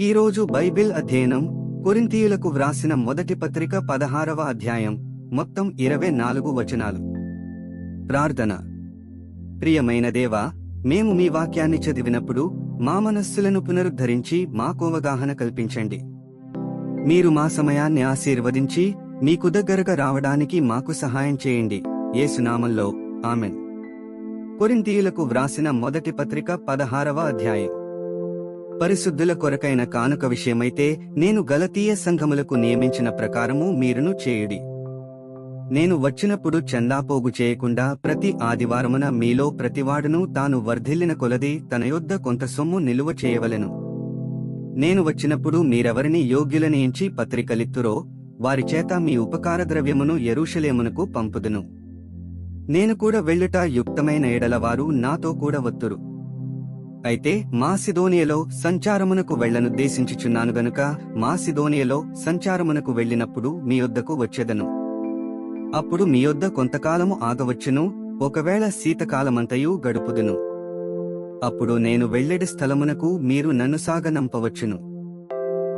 ఈరోజు బైబిల్ అధ్యయనం కొరింథీయులకు వ్రాసిన మొదటి పత్రిక 16వ అధ్యాయం మొత్తం 24 వచనాలు. ప్రార్థన. ప్రియమైన దేవా, మేము మీ వాక్యాన్ని చదివినప్పుడు మా మనస్సులను పునరుద్ధరించి మాకు అవగాహన కల్పించండి. మీరు మా సమయాన్ని ఆశీర్వదించి మీకు దగ్గరగా రావడానికి మాకు సహాయం చేయండి. యేసు నామంలో ఆమెన్. కొరింథీయులకు వ్రాసిన మొదటి పత్రిక 16వ అధ్యాయం. పరిశుద్ధుల కొరకైన కానుక విషయమైతే నేను గలతీయ సంఘములకు నియమించిన ప్రకారము మీరును చేయుడి. నేను వచ్చినప్పుడు చందాపోగు చేయకుండా ప్రతి ఆదివారమున మీలో ప్రతివాడును తాను వర్ధిల్లిన కొలది తన యొద్ద కొంత సొమ్ము నిలువ చేయవలెను. నేను వచ్చినప్పుడు మీరెవరిని యోగ్యులని ఎంచి పత్రికలిత్తురో వారి చేత మీ ఉపకార ద్రవ్యమును యెరూషలేమునకు పంపుదును. నేను కూడా వెళ్ళుట యుక్తమైన ఎడల వారు నాతో కూడా వత్తురు. అయితే మాసిదోనియలో సంచారమునకు వెళ్లనుద్దేశించుచున్నాను గనుక మాసిదోనియలో సంచారమునకు వెళ్ళినప్పుడు మీ యొద్దకు వచ్చెదను. అప్పుడు మీ యొద్ద కొంతకాలము ఆగవచ్చును, ఒకవేళ శీతకాలమంతయు గడుపుదును. అప్పుడు నేను వెళ్ళెడి స్థలమునకు మీరు నన్ను సాగనంపవచ్చును.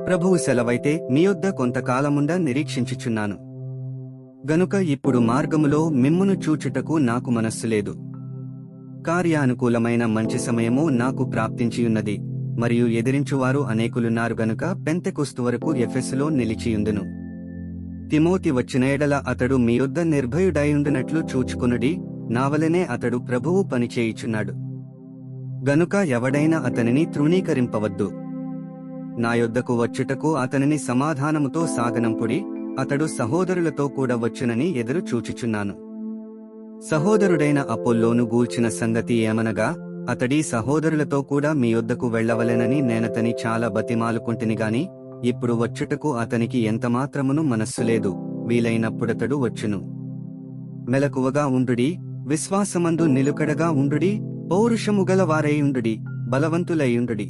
ప్రభువు సెలవైతే మీ యొద్ద కొంతకాలముండ నిరీక్షించుచున్నాను. గనుక ఇప్పుడు మార్గములో మిమ్మును చూచుటకు నాకు మనస్సు లేదు. కార్యానుకూలమైన మంచి సమయము నాకు ప్రాప్తించియున్నది, మరియు ఎదిరించువారు అనేకులున్నారు గనుక పెంతెకొస్తు వరకు ఎఫెసులో నిలిచియుందును. తిమోతి వచ్చిన ఎడల అతడు మీ యొద్ద నిర్భయుడైయుండునట్లు చూచుకొనుడి, నావలనే అతడు ప్రభువు పనిచేయుచున్నాడు. గనుక ఎవడైనా అతనిని తృణీకరింపవద్దు. నా యొద్దకు వచ్చుటకు అతనిని సమాధానముతో సాగనంపుడి, అతడు సహోదరులతో కూడా వచ్చునని ఎదురు చూచుచున్నాను. సహోదరుడైన అపోల్లోను గూల్చిన సంగతి ఏమనగా, అతడి సహోదరులతో కూడా మీ యొద్దకు వెళ్లవలెనని నేనతని చాలా బతిమాలుకుంటునిగాని ఇప్పుడు వచ్చుటకు అతనికి ఎంతమాత్రమును మనస్సు లేదు. వీలైనప్పుడతడు వచ్చును. మెలకువగా ఉండుడి, విశ్వాసమందు నిలుకడగా ఉండుడి, పౌరుషము గలవారైయుండుడి, బలవంతులైయుండుడి.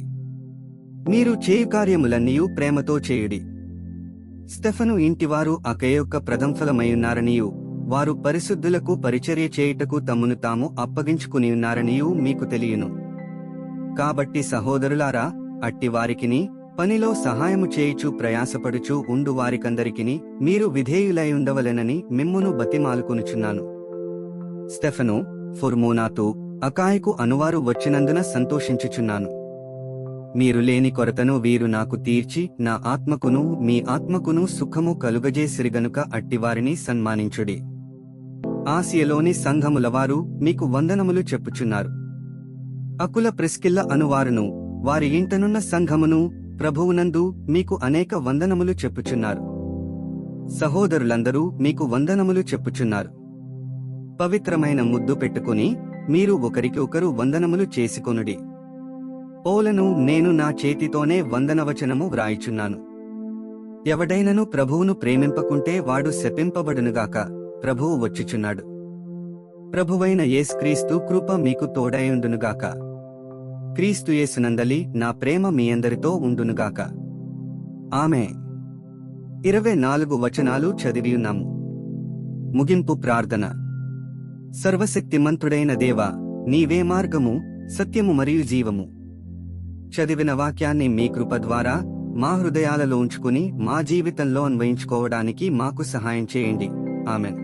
మీరు చేయు కార్యములన్నీయు ప్రేమతో చేయుడి. స్టెఫను ఇంటివారు అకయొక్క ప్రథంఫలమైయున్నారనియు వారు పరిశుద్ధులకు పరిచర్య చేయుటకు తమ్మును తాము అప్పగించుకునియున్నారనియు మీకు తెలియను. కాబట్టి సహోదరులారా, అట్టివారికిని పనిలో సహాయము చేయుచు ప్రయాసపడుచు ఉండు వారికందరికిని మీరు విధేయులైయుండవలెనని మిమ్మును బతిమాలుకొనుచున్నాను. స్టెఫను, ఫొర్మోనాతు, అకాయకు అనువారు వచ్చినందున సంతోషించుచున్నాను. మీరు లేని కొరతను వీరు నాకు తీర్చి నా ఆత్మకును మీ ఆత్మకును సుఖము కలుగజేసిరి గనుక అట్టివారిని సన్మానించుడి. ఆసియలోని సంఘములవారు మీకు వందనములు చెప్పుచున్నారు. అకుల ప్రిస్కిల్ల అనువారును వారి ఇంటనున్న సంఘమును ప్రభువునందు మీకు అనేక వందనములు చెప్పుచున్నారు. సహోదరులందరూ మీకు వందనములు చెప్పుచున్నారు. పవిత్రమైన ముద్దు పెట్టుకుని మీరు ఒకరికి ఒకరు వందనములు చేసుకొనుడి. పౌలను నేను నా చేతితోనే వందనవచనము వ్రాయిచున్నాను. ఎవడైనను ప్రభువును ప్రేమింపకుంటే వాడు శపింపబడునుగాక. ప్రభువు వచ్చుచున్నాడు. ప్రభువైన యేసుక్రీస్తు కృప మీకు తోడైయుండునుగాక. క్రీస్తు యేసునందలి నా ప్రేమ మీ అందరితో ఉండునుగాక. ఆమె 24 వచనాలు చదివియున్నాము. ముగింపు ప్రార్థన. సర్వశక్తిమంతుడైన దేవా, నీవే మార్గము, సత్యము మరియు జీవము. చదివిన వాక్యాన్ని మీ కృప ద్వారా మా హృదయాలలో ఉంచుకుని మా జీవితంలో అన్వయించుకోవడానికి మాకు సహాయం చేయండి. ఆమెన్.